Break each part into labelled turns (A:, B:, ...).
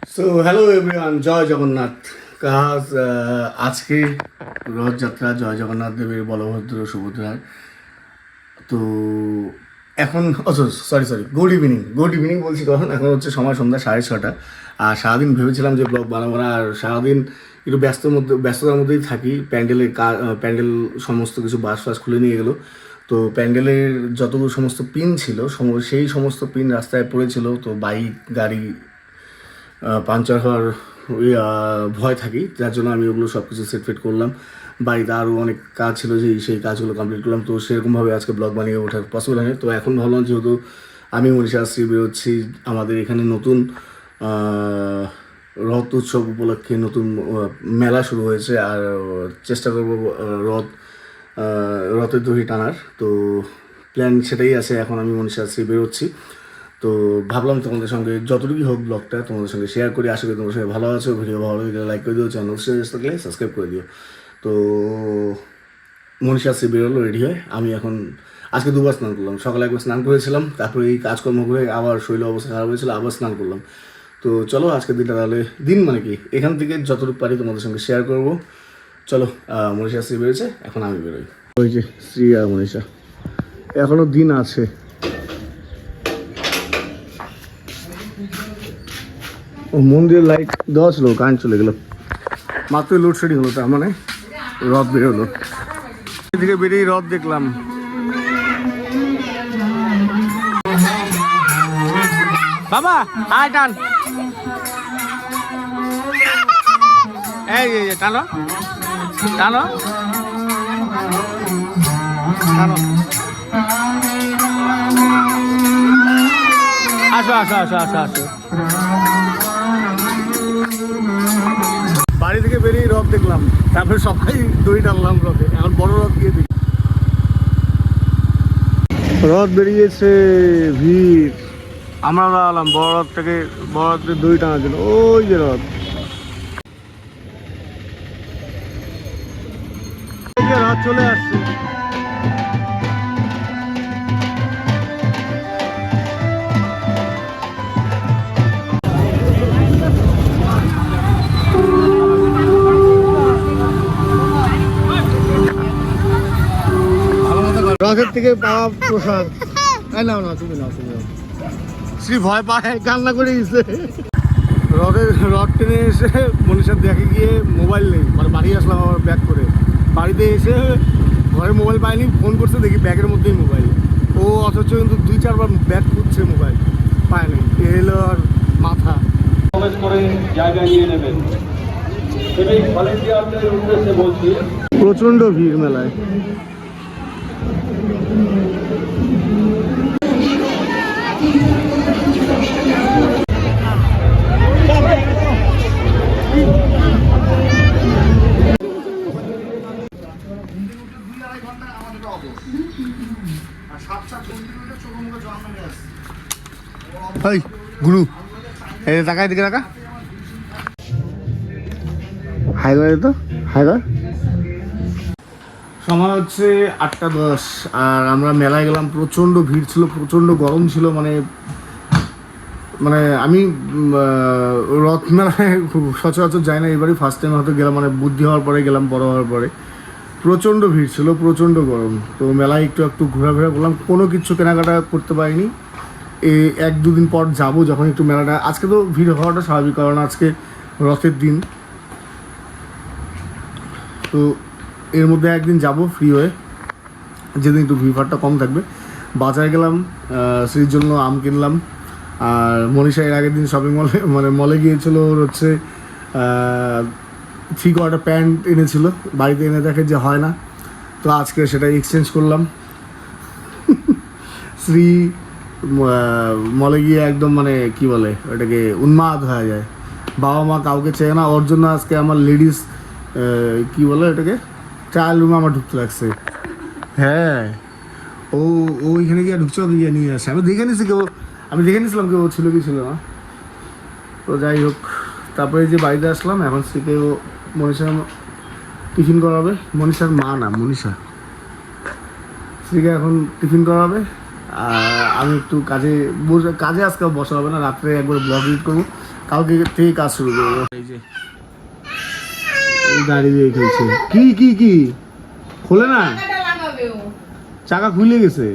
A: So hello everyone, জয় জগন্নাথ। কাজ আজকে রথযাত্রা, জয় জগন্নাথ দেবের, বলভদ্র সুভদ্রার। তো এখন সরি গুড ইভিনিং বলছি, তখন এখন হচ্ছে সময় সন্ধ্যা 6:30। আর সারাদিন ভেবেছিলাম যে ব্লগ বানাবো না, আর সারাদিন একটু ব্যস্ততার মধ্যেই থাকি। প্যান্ডেল সমস্ত কিছু বাস খুলে নিয়ে গেলো। তো প্যান্ডেলের যতগুলো সমস্ত পিন ছিল সেই সমস্ত পিন রাস্তায় পড়েছিল। তো বাইক গাড়ি পাঞ্চার হওয়ার ভয় থাকি, যার জন্য আমি ওগুলো সব কিছু সেট ফেট করলাম। বাড়িতে আরও অনেক কাজ ছিল, সেই কাজগুলো কমপ্লিট করলাম। তো সেরকমভাবে আজকে ব্লগ বানিয়ে ওঠার পসিবল হয়নি। তো এখন ভাবলাম, যেহেতু আমি মনীষা শ্রী বেরোচ্ছি, আমাদের এখানে নতুন রথ উৎসব উপলক্ষে নতুন মেলা শুরু হয়েছে, আর চেষ্টা করবো রথের দড়ি টানার। তো প্ল্যান সেটাই আছে। এখন আমি মনীষা শ্রী বেরোচ্ছি। তো ভাবলাম তোমাদের সঙ্গে যতটুকুই হোক ব্লগটা তোমাদের সঙ্গে শেয়ার করি। আশা করি তোমাদের সঙ্গে ভালো আছো। ভিডিও ভালো লাগলে লাইক করে দিও, চ্যানেল থাকলে সাবস্ক্রাইব করে দিও। তো মনীষা শ্রী বেরোলো রেডি হয়। আমি এখন আজকে দুবার স্নান করলাম। সকালে একবার স্নান করেছিলাম, তারপরে এই কাজকর্ম করে আবার শরীর অবস্থা খারাপ হয়েছিল, আবার স্নান করলাম। তো চলো আজকের দিনটা তাহলে মানে কি এখান থেকে যতটুকু পারি তোমাদের সঙ্গে শেয়ার করবো। চলো, মনীষা শ্রী বেরোচ্ছে, এখন আমি বেরোই। ওই যে শ্রী আর মনীষা, এখনো দিন আছে। ও মন্দিরের লাইট দেওয়া ছিল, কারেন্ট চলে গেল। মাত্র লোডশেডিং হলো, তার মানে রথ বেরোলো। এদিকে বেরিয়ে রথ দেখলাম। বাবা আয় টান, এই টানো টানো টানো, আসো আসো আসো আসো আসো। বাড়ি থেকে বেরিয়ে রথ দেখলাম, তারপরে সবাই দড়ি টানলাম রথে। এখন বড় রথ গিয়ে দেখি। রথ বেরিয়েছে, ভিড়। আমরা দাঁড়ালাম বড় রথের দড়ি টানার জন্য। ওই যে রথ, রথ চলে আসছে। রথের থেকে পাওয়া প্রসাদ। নাও না, তুমি নাও। শ্রী ভয় পায়, কান্না করে গেছে। রথ টেনে এসে মনীষার দেখে গিয়ে মোবাইল নেই, মানে বাড়ি আসলাম আবার ব্যাক করে। বাড়িতে এসে ঘরে মোবাইল পাইনি, ফোন করছে, দেখি ব্যাগের মধ্যেই মোবাইল। ও অথচ কিন্তু 2-4 বার ব্যাগ খুঁজছে, মোবাইল পায়নি। এলো আর মাথা। প্রচণ্ড ভিড় মেলায়। গুরু এই টাকা, এদিকে টাকা হাই করে তো, হাই কর। সময় হচ্ছে 8:10, আর আমরা মেলায় গেলাম। প্রচণ্ড ভিড় ছিল, প্রচণ্ড গরম ছিল। মানে আমি রথ মেলায় সচরাচর যাই না, এবারই ফার্স্ট টাইম হয়তো গেলাম। মানে বুদ্ধি হওয়ার পরে গেলাম, বড় হওয়ার পরে। প্রচণ্ড ভিড় ছিল, প্রচণ্ড গরম। তো মেলায় একটু ঘোরাফেরা করলাম, কোনো কিছু কেনাকাটা করতে পারিনি। 1-2 দিন পর যাব, যখন একটু মেলাটা। আজকে তো ভিড় হওয়াটা স্বাভাবিক, কারণ আজকে রথের দিন। তো এর মধ্যে একদিন যাব ফ্রি হয়ে, যেদিন একটু ভিড়ভাড়টা কম থাকবে। বাজারে গেলাম, শ্রীর জন্য আম কিনলাম। আর মনীষা এর আগের দিন শপিং মলে গিয়েছিল। ওর হচ্ছে 3/4 প্যান্ট এনেছিল, বাড়িতে এনে দেখে যে হয় না। তো আজকে সেটা এক্সচেঞ্জ করলাম। শ্রী মলে গিয়ে একদম মানে কি বলে ওটাকে, উন্মাদ হয়ে যায়। বাবা মা কাউকে চেয়ে না, ওর জন্য আজকে আমার লেডিস কি বলে এটাকে, ট্রায়াল রুমে আমার ঢুকতে লাগছে। হ্যাঁ, ওইখানে গিয়ে ঢুকছে, গিয়ে নিয়ে আসে। আমি দেখে নিয়েছিলাম কেউ ছিল কি ছিল না। তো যাই হোক, তারপরে যে বাড়িতে আসলাম। এখন শ্রীকে মনীষা টিফিন করাবে। মনীষার মা না, মনীষা। শ্রীকে এখন টিফিন করাবে। আর আমি একটু কাজে আজকে বসা হবে না, রাত্রে একবার ব্লগ এডিট করবো। কালকে থেকে কাজ শুরু করবো। এই যে গাড়ি দিয়ে খেলছে। কি কি কি খোলে না, চাকা খুলে গেছে।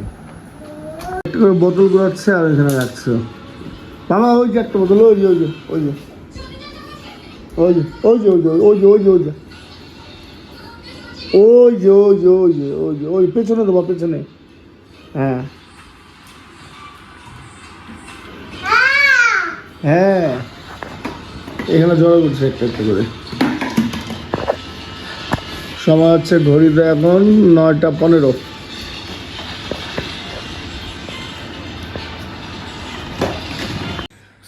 A: একটা করে বোতল ঘোরাচ্ছে আর এখানে রাখছে। বাবা ওই যে একটা বোতল, ওই যে ওই যে ওই যে ওই যে ওই যে ওই যে ওই যে ওই যে ওই যে ওই যে ওই যে ওই যে ওই যে ওই পেছনে দেবো, পেছনে। হ্যাঁ হ্যাঁ, এখানে জড়ো করছে একটা একটা করে। সময় হচ্ছে ঘড়িতে এখন 9টা 15।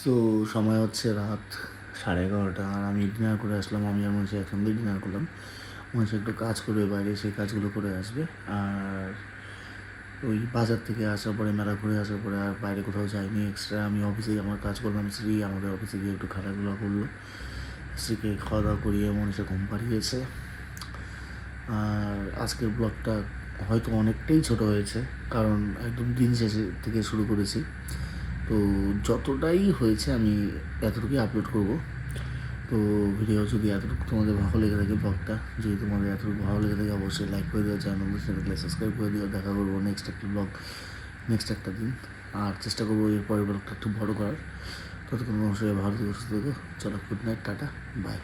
A: সো সময় হচ্ছে রাত 11:30 আর আমি ডিনার করে আসলাম। আমি আর মনীষা একসঙ্গে ডিনার করলাম। মনীষা একটু কাজ করবে বাইরে, সেই কাজগুলো করে আসবে। আর ওই বাজার থেকে আসার পরে, মেলা ঘুরে আসার পরে আর বাইরে কোথাও যাইনি এক্সট্রা। আমি অফিসেই আমার কাজ করলাম। শ্রী আমাদের অফিসে গিয়ে একটু খেলাধুলা করলো। শ্রীকে খাওয়া দাওয়া করিয়ে মনীষা ঘুম পাড়িয়েছে। আর আজকের ব্লগটা হয়তো অনেকটাই ছোট হয়েছে, কারণ একদম দিন শেষে থেকে শুরু করেছি। তো যতটাই হয়েছে আমি এতটুকুই আপলোড করব। তো ভিডিও যদি এতটুকু তোমাদের ভালো লেগে থাকে, ব্লগটা যদি তোমাদের এতটুকু ভালো লেগে থাকে, অবশ্যই লাইক করে দিও, চ্যানেল সাবস্ক্রাইব করে দিও। দেখা করবো নেক্সট একটা ব্লগ, নেক্সট একটা দিন। আর চেষ্টা করবো এর পরের ব্লগটা একটু বড়ো করার। ততক্ষণ অবশ্যই ভালো থেকে সুস্থ থেকো। চলো, গুড নাইট, টাটা, বাই।